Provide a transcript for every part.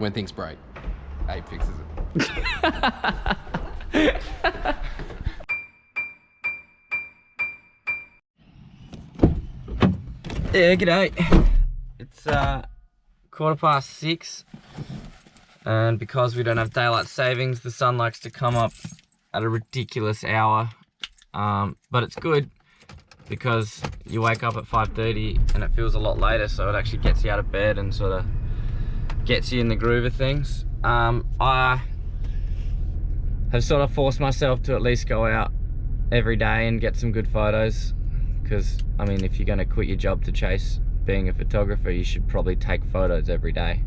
When things break, Abe fixes it. Yeah, g'day. It's 6:15, and because we don't have daylight savings, the sun likes to come up at a ridiculous hour. But it's good because you wake up at 5:30 and it feels a lot later, so it actually gets you out of bed and sort of gets you in the groove of things. I have sort of forced myself to at least go out every day and get some good photos, because I mean, if you're going to quit your job to chase being a photographer, you should probably take photos every day.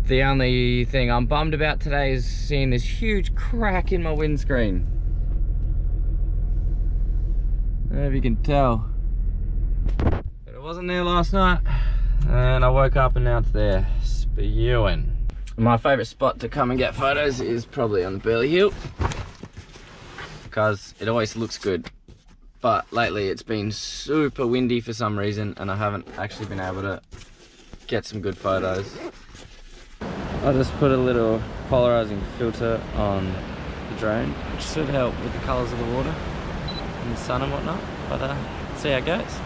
The only thing I'm bummed about today is seeing this huge crack in my windscreen. I don't know if you can tell, but it wasn't there last night, and I woke up and now it's there, spewing. My favourite spot to come and get photos is probably on the Burley Hill, because it always looks good. But lately it's been super windy for some reason, and I haven't actually been able to get some good photos. I just put a little polarizing filter on the drone, which should help with the colours of the water and the sun and whatnot, but let's see how it goes.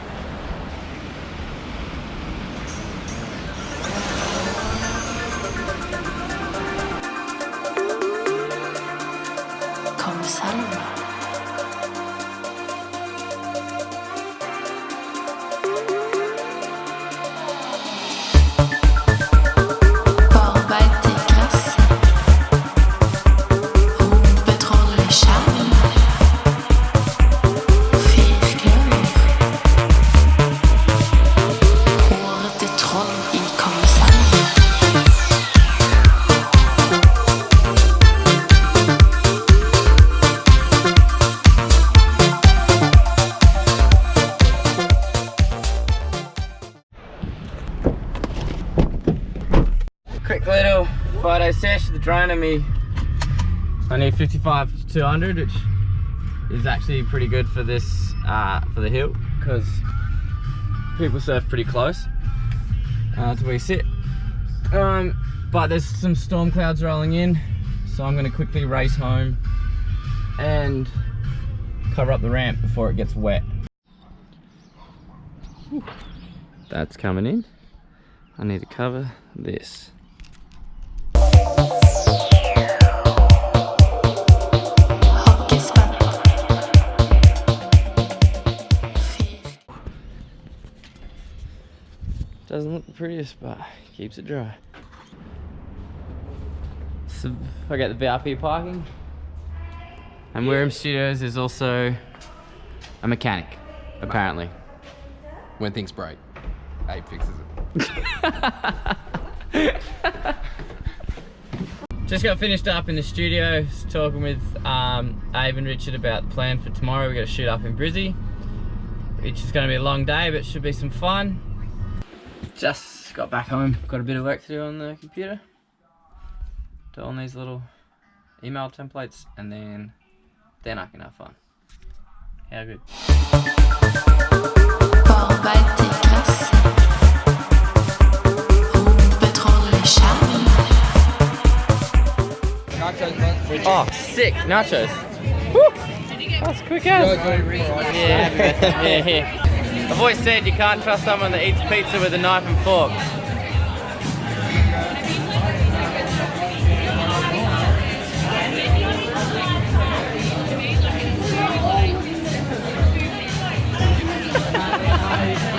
Quick little photo sesh with the drone and me. I need 55 to 200, which is actually pretty good for this, for the hill, because people surf pretty close to where you sit. But there's some storm clouds rolling in, so I'm going to quickly race home and cover up the ramp before it gets wet. Whew. That's coming in. I need to cover this. Doesn't look the prettiest, but keeps it dry. So I get the VIP parking. And Wirrim Studios is also a mechanic, apparently. When things break, Abe fixes it. Just got finished up in the studio, talking with Abe and Richard about the plan for tomorrow. We're going to shoot up in Brizzy, which is going to be a long day, but should be some fun. Just got back home, got a bit of work to do on the computer. Do all these little email templates, and then I can have fun. How good. Oh, sick nachos. Woo! That's quick as. Yeah, yeah. I've always said you can't trust someone that eats pizza with a knife and fork.